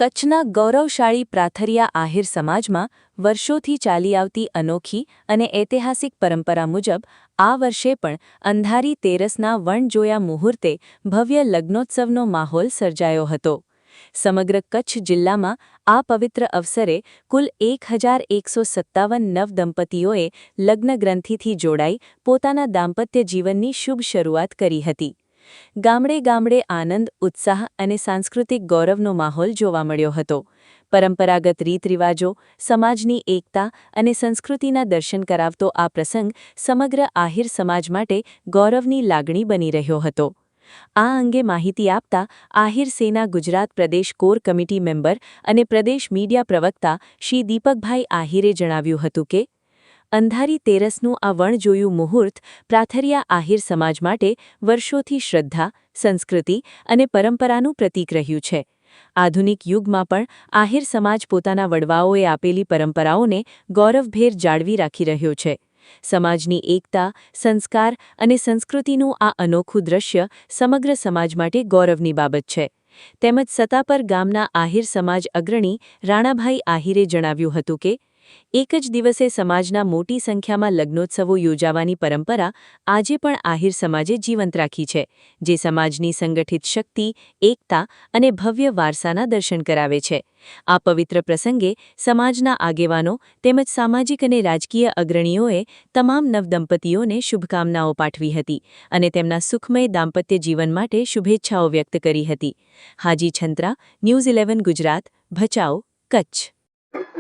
કચ્છના ગૌરવશાળી પ્રાથરિયા આહિર સમાજમાં વર્ષોથી ચાલી આવતી અનોખી અને ઐતિહાસિક પરંપરા મુજબ આ વર્ષે પણ અંધારી તેરસના વણજોયા મુહૂર્તે ભવ્ય લગ્નોત્સવનો માહોલ સર્જાયો હતો. સમગ્ર કચ્છ જિલ્લામાં આ પવિત્ર અવસરે કુલ 1157 નવદંપતીઓએ લગ્નગ્રંથિથી જોડાઈ પોતાના દાંપત્ય જીવનની શુભ શરૂઆત કરી હતી. ગામડે ગામડે આનંદ, ઉત્સાહ અને સાંસ્કૃતિક ગૌરવનો માહોલ જોવા મળ્યો હતો. પરંપરાગત રીતરિવાજો, સમાજની એકતા અને સંસ્કૃતિના દર્શન કરાવતો આ પ્રસંગ સમગ્ર આહિર સમાજ માટે ગૌરવની લાગણી બની રહ્યો હતો. આ અંગે માહિતી આપતા આહિર સેના ગુજરાત પ્રદેશ કોર કમિટી મેમ્બર અને પ્રદેશ મીડિયા પ્રવક્તા શ્રી દીપકભાઈ આહિરે જણાવ્યું હતું કે અંધારી તેરસનું આ વણજોયું મુહૂર્ત પ્રાથરિયા આહિર સમાજ માટે વર્ષોથી શ્રદ્ધા, સંસ્કૃતિ અને પરંપરાનું પ્રતીક રહ્યું છે. આધુનિક યુગમાં પણ આહિર સમાજ પોતાના વડવાઓએ આપેલી પરંપરાઓને ગૌરવભેર જાળવી રાખી રહ્યો છે. સમાજની એકતા, સંસ્કાર અને સંસ્કૃતિનું આ અનોખું દ્રશ્ય સમગ્ર સમાજ માટે ગૌરવની બાબત છે. તેમજ સતાપર ગામના આહિર સમાજ અગ્રણી રાણાભાઈ આહિરે જણાવ્યું હતું કે એક જ દિવસે સમાજના મોટી સંખ્યામાં લગ્નોત્સવો યોજાવાની પરંપરા આજે પણ આહિર સમાજે જીવંત રાખી છે, જે સમાજની સંગઠિત શક્તિ, એકતા અને ભવ્ય વારસાના દર્શન કરાવે છે. આ પવિત્ર પ્રસંગે સમાજના આગેવાનો તેમજ સામાજિક અને રાજકીય અગ્રણીઓએ તમામ નવદંપતીઓને શુભકામનાઓ પાઠવી હતી અને તેમના સુખમય દાંપત્ય જીવન માટે શુભેચ્છાઓ વ્યક્ત કરી હતી. હાજી છંત્રા, ન્યૂઝ 11 ગુજરાત, ભચાઉ, કચ્છ.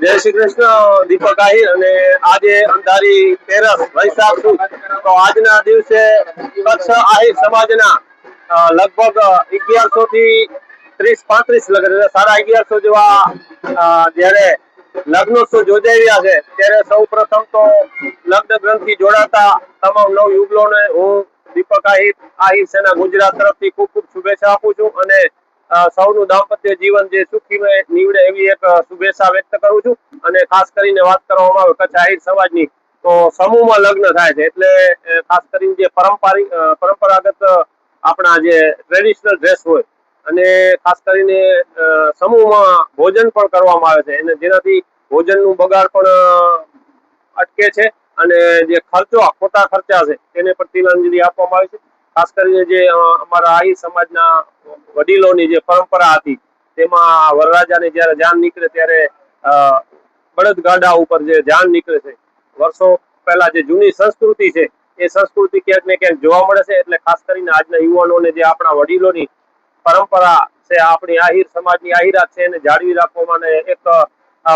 જય શ્રી કૃષ્ણ. દીપક આહિર. અને આજે અંધારી તેરસ વૈશાખ સુદ, તો આજના દિવસે કચ્છ આહિર સમાજના લગભગ 1100 થી 30-35 લગ્ન, 1150 જેવા જ્યારે લગ્નોત્સવ યોજાઈ રહ્યા છે, ત્યારે સૌ પ્રથમ તો લગ્ન ગ્રંથિ જોડાતા તમામ નવયુગલોને હું દીપક આહિર સેના ગુજરાત તરફથી ખૂબ ખૂબ શુભેચ્છા આપું છું અને સૌનું દાંપત્ય જીવન જે સુખીમય નીવડે એવી એક શુભેચ્છા વ્યક્ત કરું છું. અને ખાસ કરીને વાત કરવામાં આવે કચ્છ આહિર સમાજની, તો સમૂહમાં લગ્ન થાય છે, એટલે ખાસ કરીને જે પરંપરાગત આપણા જે ટ્રેડિશનલ ડ્રેસ હોય અને ખાસ કરીને સમૂહમાં ભોજન પણ કરવામાં આવે છે, અને જેનાથી ભોજનનું બગાડ પણ અટકે છે અને જે ખોટા ખર્ચા છે તેને પણ તિલાંજલિ આપવામાં આવે છે. ખાસ કરીને જે અમારા આહિર સમાજના વડીલોની જે પરંપરા હતી, તેમાં વરરાજાને જ્યારે જાન નીકળે ત્યારે બળદગાડા ઉપર જે જાન નીકળે છે, વર્ષો પહેલા જે જૂની સંસ્કૃતિ છે એ સંસ્કૃતિ ક્યાંક ને ક્યાંક જોવા મળે છે. એટલે ખાસ કરીને આજના યુવાનોને જે આપણા વડીલોની પરંપરા છે, આપણી આહિર સમાજની આહિરાત છે, એને જાળવી રાખવામાં એક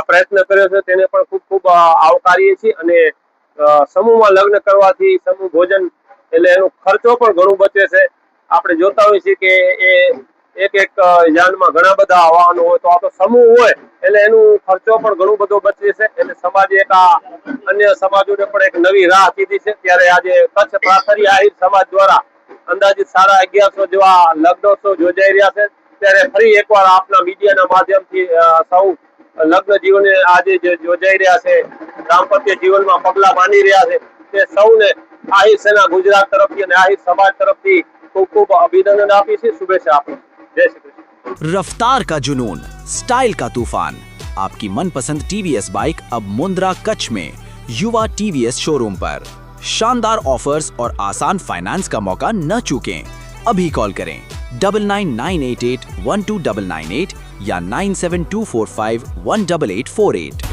પ્રયત્ન કર્યો છે, તેને પણ ખૂબ ખૂબ આવકારીએ છીએ. અને સમૂહમાં લગ્ન કરવાથી સમૂહ ભોજન એટલે એનો ખર્ચો પણ ઘણું બચે છે. આપણે જોતા હોઈએ છીએ કે એક યાનમાં ઘણા બધા વાહનો હોય, તો આ તો સમૂહ હોય એટલે એનું ખર્ચો પણ ઘણું બધો બચે છે. એટલે સમાજે એક અન્ય સમાજોને પણ એક નવી રાહ કીધી છે. ત્યારે આજે કચ્છ પ્રાથરિયા આહિર સમાજ દ્વારા અંદાજિત 1150 જેવા લગ્નોત્સવ યોજાઈ રહ્યા છે. ત્યારે ફરી એકવાર આપના મીડિયાના માધ્યમથી સૌ લગ્ન જીવને આજે જે યોજાઈ રહ્યા છે, દાંપત્ય જીવનમાં પગલા માંડી રહ્યા છે, તે સૌને આહિર સેના ગુજરાત તરફથી અને આહિર સમાજ તરફથી ખૂબ ખૂબ અભિનંદન આપી છે, શુભેચ્છા આપી. જય શ્રી કૃષ્ણ. रफ्तार का जुनून, स्टाइल का तूफान. आपकी मनपसंद टीवीएस बाइक अब मुंद्रा कच्छ में युवा टीवीएस शोरूम पर. शानदार ऑफर्स और आसान फाइनेंस का मौका न चूकें. अभी कॉल करें 9998812998 या 9724518848.